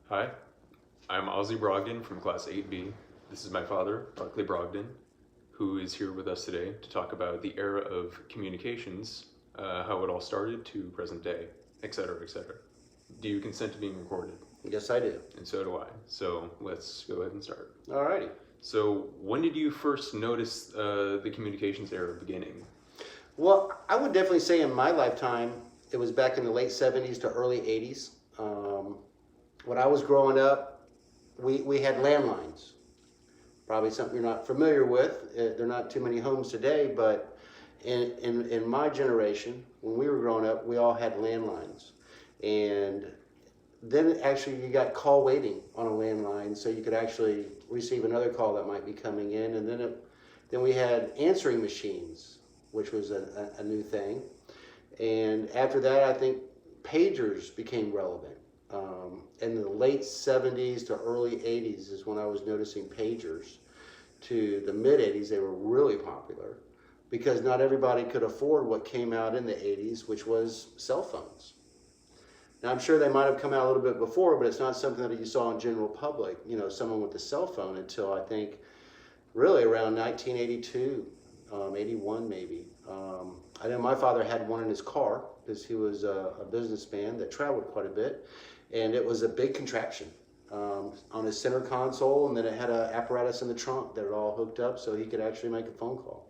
Hi, I'm Ozzy Brogdon from Class 8B. This is my father, Barclay Brogdon, who is here with us today to talk about the era of communications, how it all started to present day, etc., etc. Do you consent to being recorded? Yes, I do. And so do I. So let's go ahead and start. Alrighty. So when did you first notice the communications era beginning? Well, I would definitely say in my lifetime, it was back in the late 70s to early 80s. When I was growing up, we had landlines. Probably something you're not familiar with. There are not too many homes today, but in my generation, when we were growing up, we all had landlines. And then actually you got call waiting on a landline, so you could actually receive another call that might be coming in. And then we had answering machines, which was a new thing. And after that, I think pagers became relevant. In the late 70s to early 80s is when I was noticing pagers. To the mid 80s, they were really popular because not everybody could afford what came out in the 80s, which was cell phones. Now, I'm sure they might have come out a little bit before, but it's not something that you saw in general public, someone with a cell phone until I think really around 1982, 81 maybe. I know my father had one in his car because he was a businessman that traveled quite a bit, and it was a big contraption on his center console, and then it had an apparatus in the trunk that it all hooked up so he could actually make a phone call.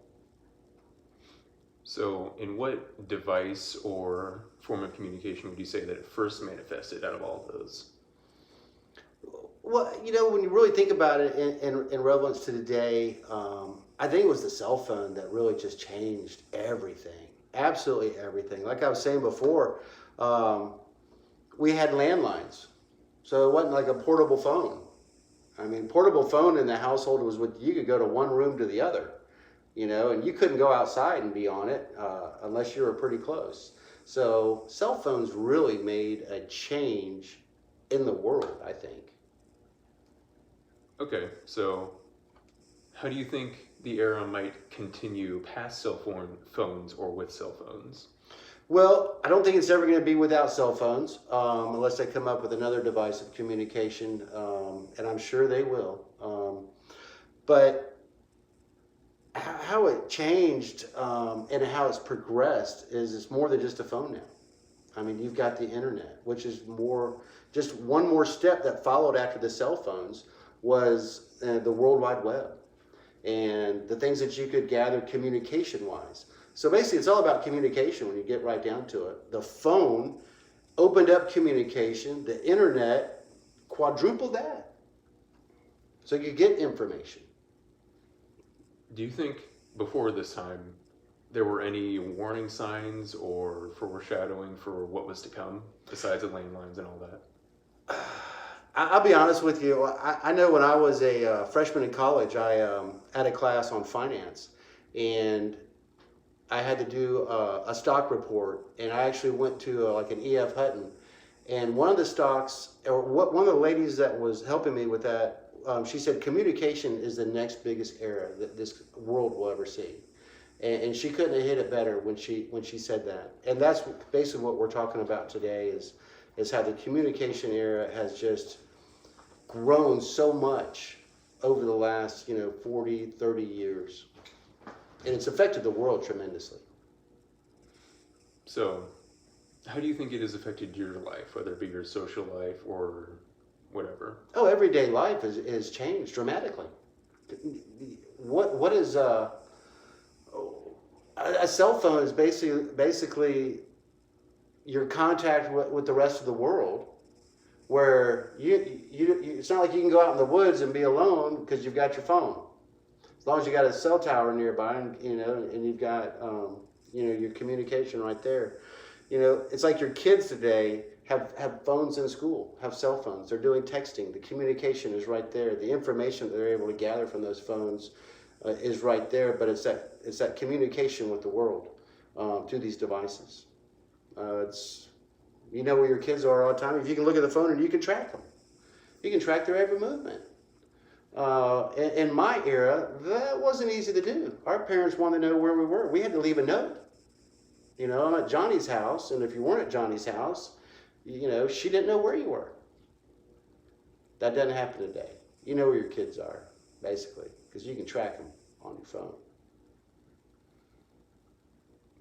So in what device or form of communication would you say that it first manifested out of all of those? Well, when you really think about it in relevance to today, I think it was the cell phone that really just changed everything. Absolutely everything. Like I was saying before, we had landlines. So it wasn't like a portable phone. I mean, portable phone in the household was what you could go to one room to the other, and you couldn't go outside and be on it unless you were pretty close. So cell phones really made a change in the world, I think. Okay, so how do you think the era might continue past phones or with cell phones? Well, I don't think it's ever going to be without cell phones, unless they come up with another device of communication, and I'm sure they will. But how it changed and how it's progressed is it's more than just a phone now. I mean, you've got the internet, which is just one more step that followed after the cell phones was the World Wide Web and the things that you could gather communication-wise. So basically, it's all about communication when you get right down to it. The phone opened up communication. The internet quadrupled that. So you get information. Do you think before this time there were any warning signs or foreshadowing for what was to come besides the landlines and all that? I'll be honest with you. I know when I was a freshman in college, I had a class on finance, and I had to do a stock report, and I actually went to like an E.F. Hutton, and one of the stocks, or one of the ladies that was helping me with that, she said communication is the next biggest era that this world will ever see, and she couldn't have hit it better when she said that, and that's basically what we're talking about today is how the communication era has just grown so much over the last 40, 30 years. And it's affected the world tremendously. So, how do you think it has affected your life, whether it be your social life or whatever? Oh, everyday life is changed dramatically. What is a cell phone is basically your contact with the rest of the world, where you it's not like you can go out in the woods and be alone because you've got your phone. As long as you got a cell tower nearby, and you've got your communication right there. It's like your kids today have phones in school, have cell phones. They're doing texting. The communication is right there. The information that they're able to gather from those phones is right there. But it's that communication with the world through these devices. It's where your kids are all the time. If you can look at the phone and you can track them, you can track their every movement. In my era, that wasn't easy to do. Our parents wanted to know where we were. We had to leave a note. I'm at Johnny's house, and if you weren't at Johnny's house, she didn't know where you were. That doesn't happen today. You know where your kids are, basically, because you can track them on your phone.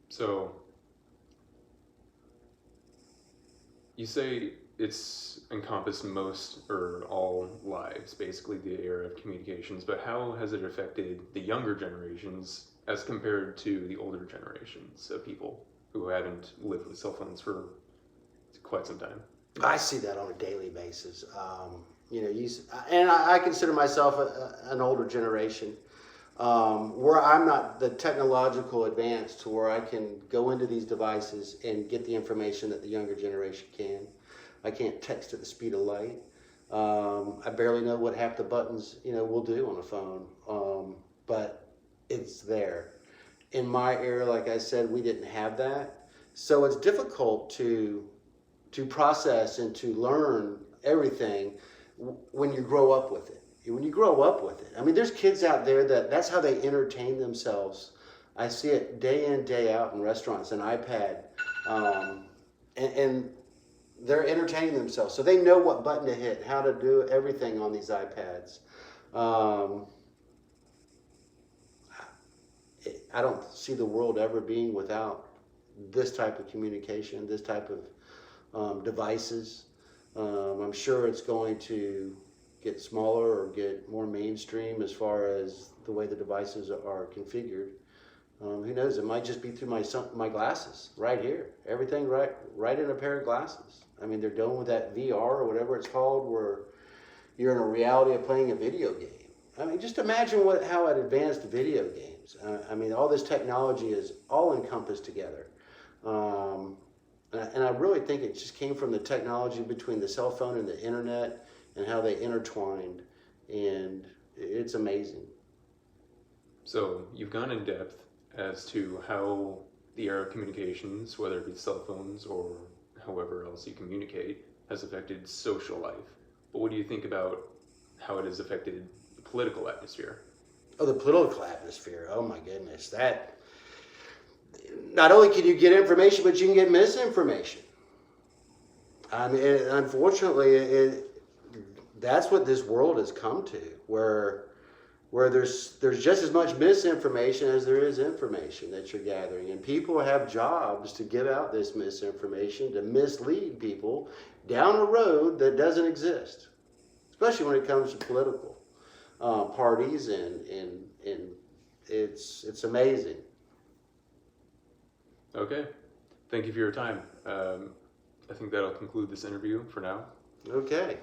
So you say it's encompassed most or all lives, basically the era of communications, but how has it affected the younger generations as compared to the older generations of people who haven't lived with cell phones for quite some time? I see that on a daily basis. And I consider myself an older generation, where I'm not the technological advance to where I can go into these devices and get the information that the younger generation can. I can't text at the speed of light. I barely know what half the buttons, will do on a phone, but it's there. In my era, like I said, we didn't have that, so it's difficult to process and to learn everything when you grow up with it. When you grow up with it, I mean, there's kids out there that's how they entertain themselves. I see it day in, day out in restaurants, an iPad, and they're entertaining themselves. So they know what button to hit, how to do everything on these iPads. I don't see the world ever being without this type of communication, this type of devices. I'm sure it's going to get smaller or get more mainstream as far as the way the devices are configured. Who knows? It might just be through my glasses right here. Everything right in a pair of glasses. I mean, they're done with that VR or whatever it's called, where you're in a reality of playing a video game. I mean, just imagine how it advanced video games. I mean, all this technology is all encompassed together. And I really think it just came from the technology between the cell phone and the internet and how they intertwined. And it's amazing. So you've gone in depth as to how the era of communications, whether it be cell phones or however else you communicate, has affected social life. But what do you think about how it has affected the political atmosphere? Oh, the political atmosphere. Oh my goodness. That not only can you get information, but you can get misinformation. I mean, unfortunately, that's what this world has come to, where there's just as much misinformation as there is information that you're gathering, and people have jobs to give out this misinformation to mislead people down a road that doesn't exist, especially when it comes to political parties, and it's amazing. Okay. Thank you for your time. I think that'll conclude this interview for now. Okay.